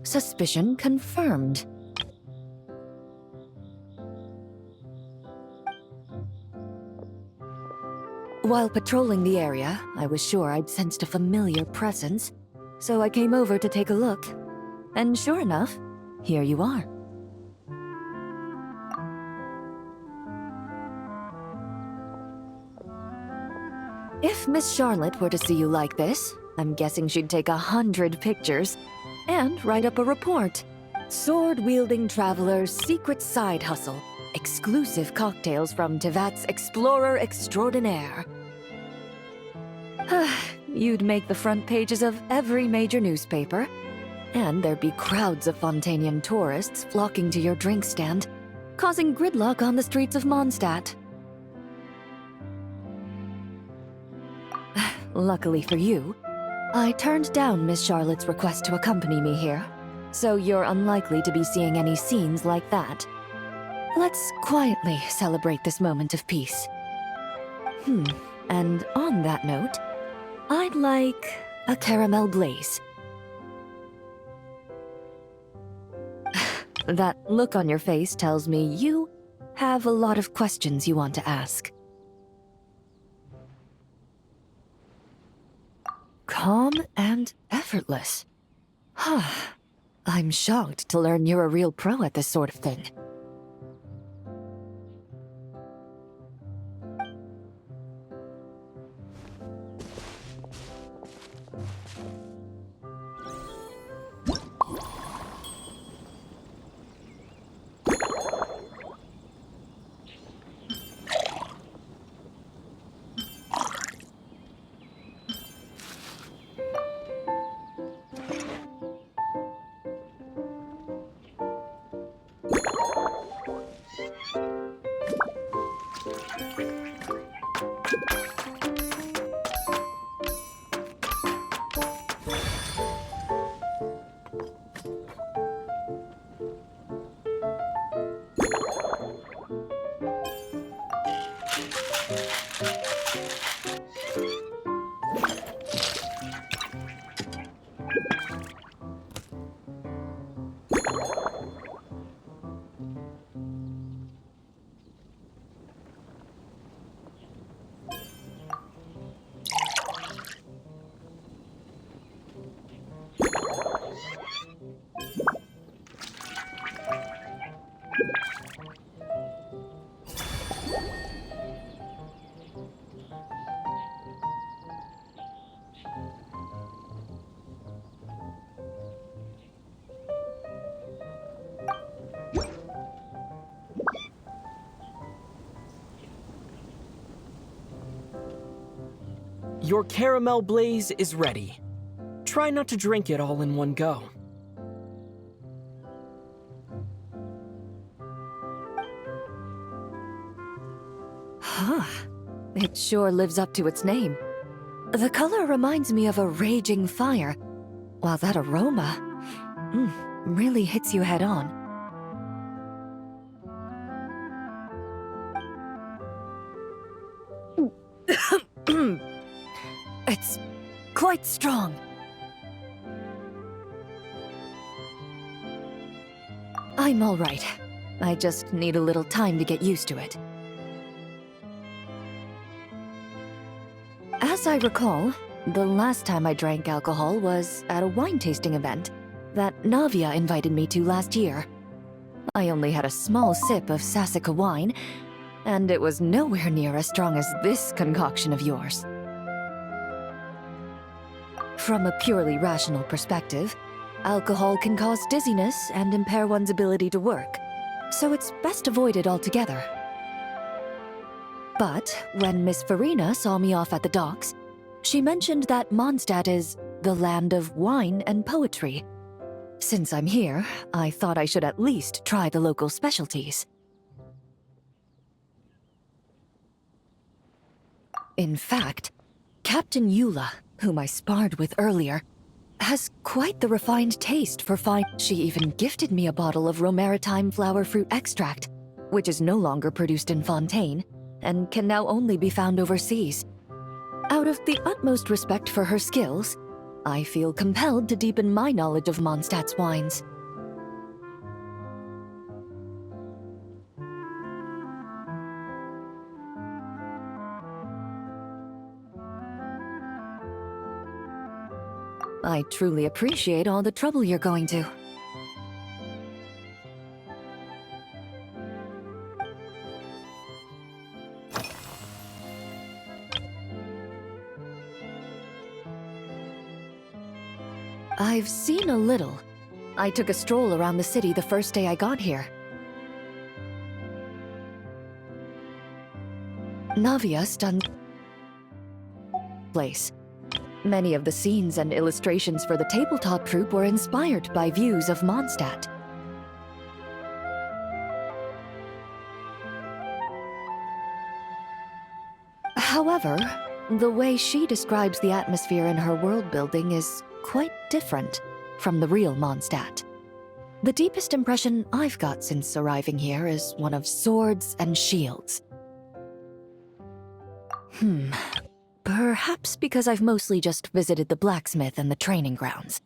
Suspicion confirmed. While patrolling the area, I was sure I'd sensed a familiar presence, so I came over to take a look. And sure enough, here you are. If Miss Charlotte were to see you like this, I'm guessing she'd take 100 pictures and write up a report. Sword-wielding traveler's secret side hustle. Exclusive cocktails from Tevat's Explorer Extraordinaire. You'd make the front pages of every major newspaper, and there'd be crowds of Fontanian tourists flocking to your drink stand, causing gridlock on the streets of Mondstadt. Luckily for you, I turned down Miss Charlotte's request to accompany me here, so you're unlikely to be seeing any scenes like that. Let's quietly celebrate this moment of peace. And on that note, I'd like a caramel blaze. That look on your face tells me you have a lot of questions you want to ask. Calm and effortless. I'm shocked to learn you're a real pro at this sort of thing. Your caramel blaze is ready. Try not to drink it all in one go. It sure lives up to its name. The color reminds me of a raging fire, while that aroma really hits you head on. It's quite strong. I'm all right. I just need a little time to get used to it. As I recall, the last time I drank alcohol was at a wine tasting event that Navia invited me to last year. I only had a small sip of Sassica wine, and it was nowhere near as strong as this concoction of yours. From a purely rational perspective, alcohol can cause dizziness and impair one's ability to work, so it's best avoided altogether. But when Miss Farina saw me off at the docks, she mentioned that Mondstadt is the land of wine and poetry. Since I'm here, I thought I should at least try the local specialties. In fact, Captain Eula, whom I sparred with earlier, has quite the refined taste for fine. She even gifted me a bottle of Romaritime flower fruit extract, which is no longer produced in Fontaine, and can now only be found overseas. Out of the utmost respect for her skills, I feel compelled to deepen my knowledge of Mondstadt's wines. I truly appreciate all the trouble you're going to. I've seen a little. I took a stroll around the city the first day I got here. Navia's done place. Many of the scenes and illustrations for the tabletop troupe were inspired by views of Mondstadt. However, the way she describes the atmosphere in her world building is quite different from the real Mondstadt. The deepest impression I've got since arriving here is one of swords and shields. Perhaps because I've mostly just visited the blacksmith and the training grounds.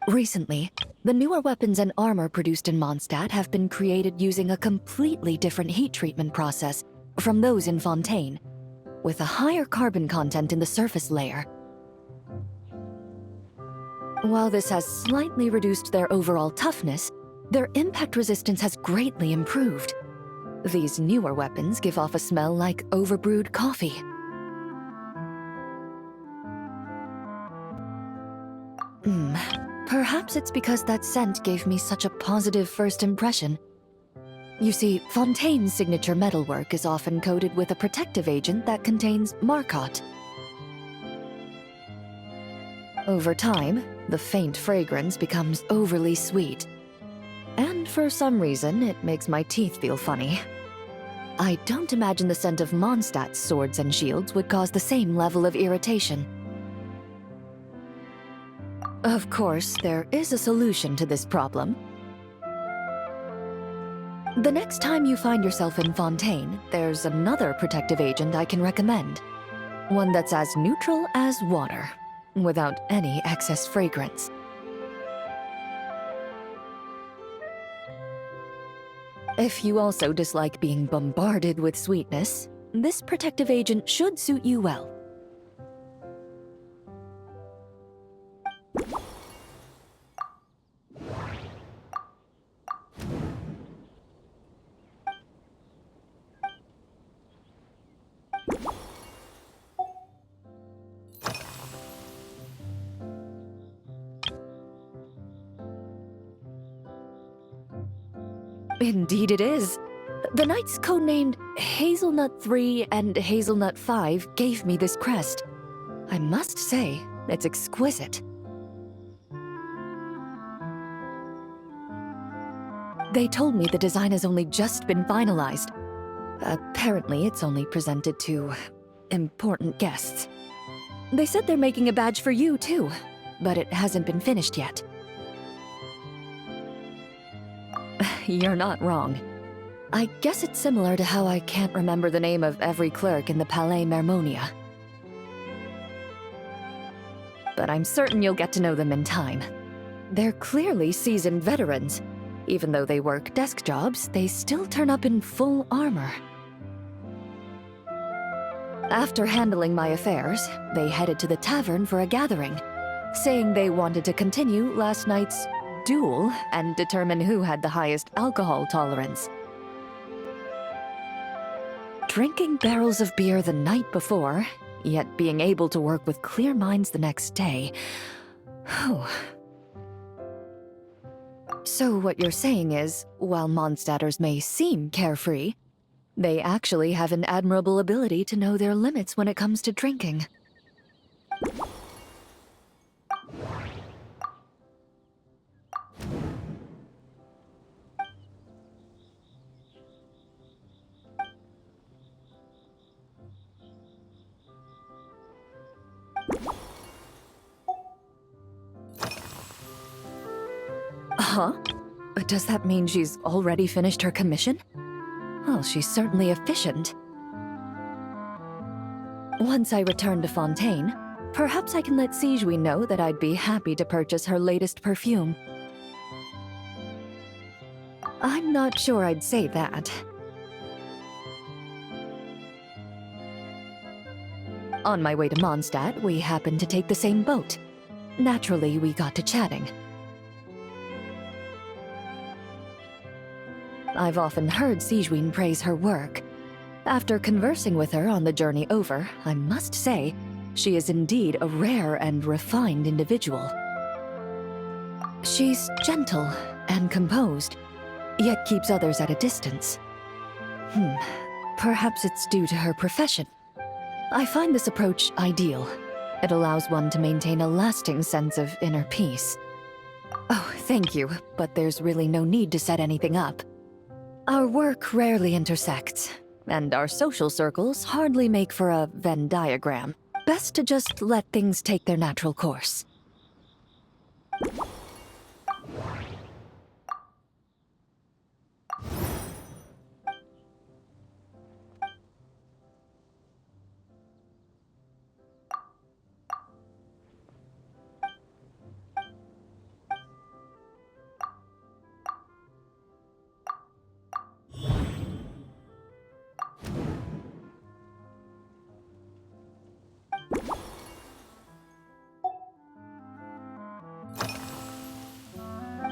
Recently, the newer weapons and armor produced in Mondstadt have been created using a completely different heat treatment process from those in Fontaine, with a higher carbon content in the surface layer. While this has slightly reduced their overall toughness, their impact resistance has greatly improved. These newer weapons give off a smell like overbrewed coffee. Perhaps it's because that scent gave me such a positive first impression. You see, Fontaine's signature metalwork is often coated with a protective agent that contains Marcotte. Over time, the faint fragrance becomes overly sweet. And for some reason, it makes my teeth feel funny. I don't imagine the scent of Mondstadt's swords and shields would cause the same level of irritation. Of course, there is a solution to this problem. The next time you find yourself in Fontaine, there's another protective agent I can recommend. One that's as neutral as water, without any excess fragrance. If you also dislike being bombarded with sweetness, this protective agent should suit you well. Indeed it is. The knights codenamed Hazelnut 3 and Hazelnut 5 gave me this crest. I must say, it's exquisite. They told me the design has only just been finalized. Apparently, it's only presented to important guests. They said they're making a badge for you, too, but it hasn't been finished yet. You're not wrong. I guess it's similar to how I can't remember the name of every clerk in the Palais Mermonia. But I'm certain you'll get to know them in time. They're clearly seasoned veterans. Even though they work desk jobs, they still turn up in full armor. After handling my affairs, they headed to the tavern for a gathering, saying they wanted to continue last night's duel and determine who had the highest alcohol tolerance. Drinking barrels of beer the night before, yet being able to work with clear minds the next day. So what you're saying is, while Mondstadters may seem carefree, they actually have an admirable ability to know their limits when it comes to drinking. Huh? Does that mean she's already finished her commission? Well, she's certainly efficient. Once I returned to Fontaine, Perhaps I can let Sijui know that I'd be happy to purchase her latest perfume. I'm not sure I'd say that. On my way to Mondstadt, we happened to take the same boat. Naturally, we got to chatting. I've often heard Sijui praise her work. After conversing with her on the journey over, I must say, she is indeed a rare and refined individual. She's gentle and composed, yet keeps others at a distance. Perhaps it's due to her profession. I find this approach ideal. It allows one to maintain a lasting sense of inner peace. Oh, thank you, but there's really no need to set anything up. Our work rarely intersects, and our social circles hardly make for a Venn diagram. Best to just let things take their natural course.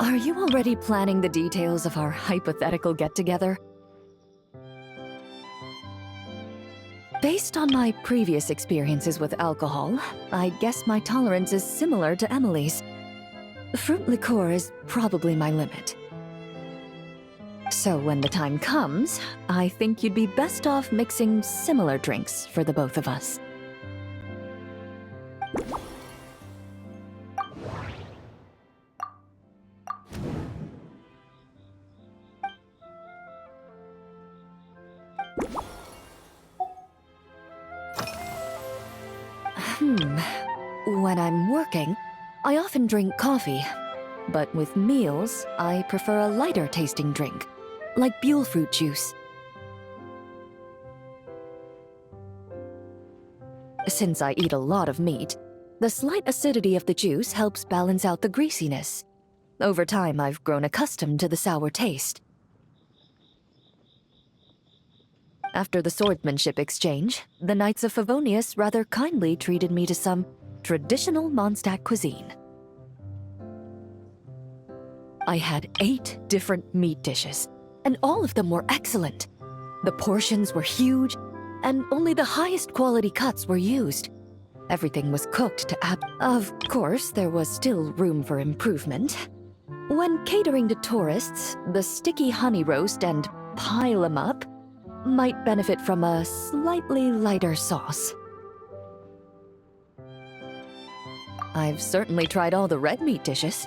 Are you already planning the details of our hypothetical get-together? Based on my previous experiences with alcohol, I guess my tolerance is similar to Emily's. Fruit liqueur is probably my limit. So when the time comes, I think you'd be best off mixing similar drinks for the both of us. When I'm working, I often drink coffee. But with meals, I prefer a lighter tasting drink, like Buell fruit juice. Since I eat a lot of meat, the slight acidity of the juice helps balance out the greasiness. Over time, I've grown accustomed to the sour taste. After the swordsmanship exchange, the Knights of Favonius rather kindly treated me to some traditional Mondstadt cuisine. I had 8 different meat dishes, and all of them were excellent. The portions were huge, and only the highest quality cuts were used. Everything was cooked to Of course, there was still room for improvement. When catering to tourists, the sticky honey roast and pile 'em up might benefit from a slightly lighter sauce. I've certainly tried all the red meat dishes.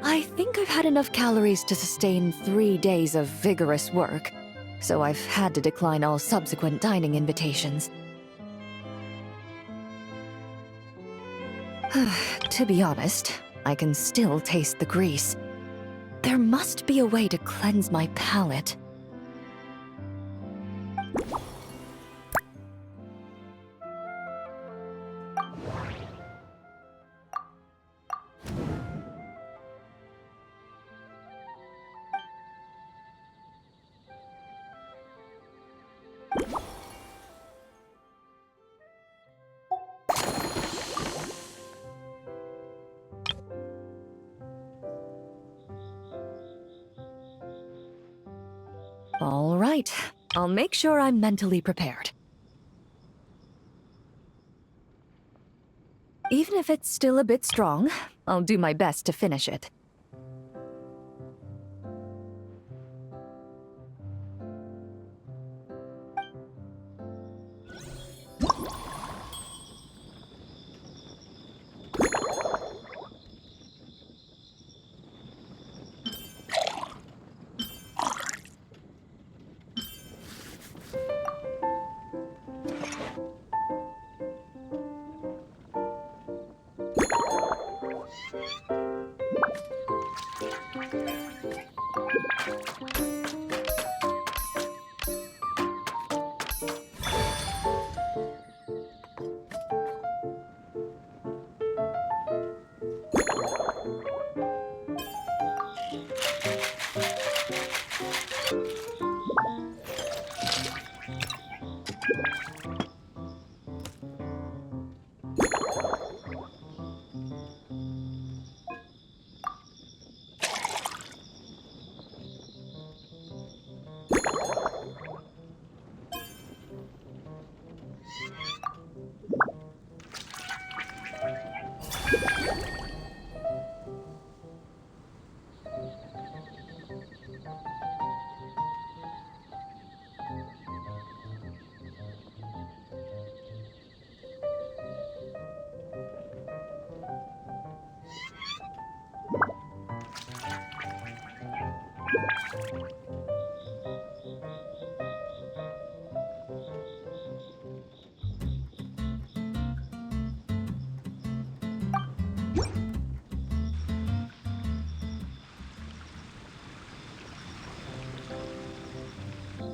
I think I've had enough calories to sustain 3 days of vigorous work, so I've had to decline all subsequent dining invitations. To be honest, I can still taste the grease. There must be a way to cleanse my palate. All right, I'll make sure I'm mentally prepared. Even if it's still a bit strong, I'll do my best to finish it.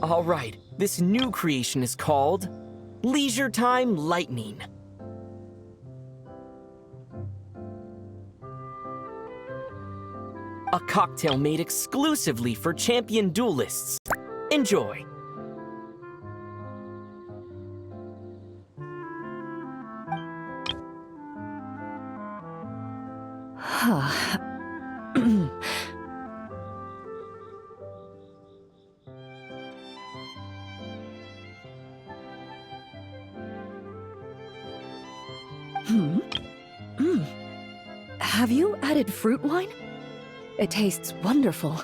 All right, this new creation is called Leisure Time Lightning. A cocktail made exclusively for champion duelists. Enjoy! Have you added fruit wine? It tastes wonderful.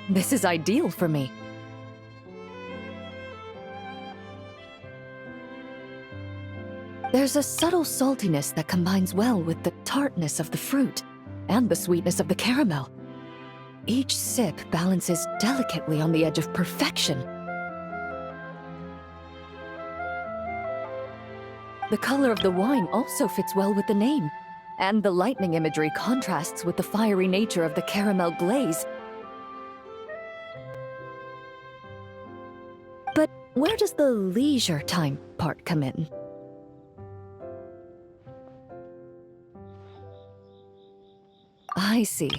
This is ideal for me. There's a subtle saltiness that combines well with the tartness of the fruit and the sweetness of the caramel. Each sip balances delicately on the edge of perfection. The color of the wine also fits well with the name, and the lightning imagery contrasts with the fiery nature of the caramel glaze. But where does the leisure time part come in? I see.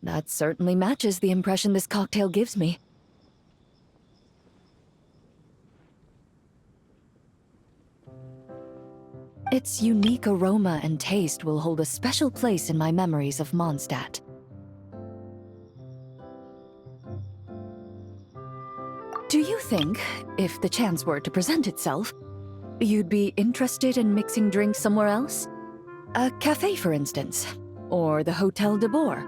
That certainly matches the impression this cocktail gives me. Its unique aroma and taste will hold a special place in my memories of Mondstadt. Do you think, if the chance were to present itself, you'd be interested in mixing drinks somewhere else? A cafe, for instance, or the Hotel de Boer?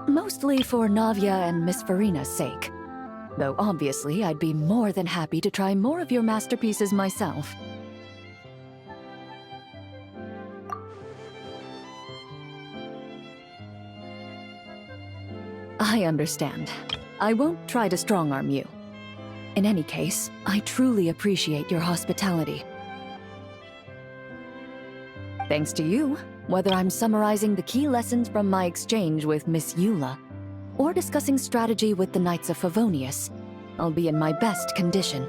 Mostly for Navia and Miss Farina's sake. Though obviously I'd be more than happy to try more of your masterpieces myself. I understand. I won't try to strong-arm you. In any case, I truly appreciate your hospitality. Thanks to you, whether I'm summarizing the key lessons from my exchange with Miss Eula, or discussing strategy with the Knights of Favonius, I'll be in my best condition.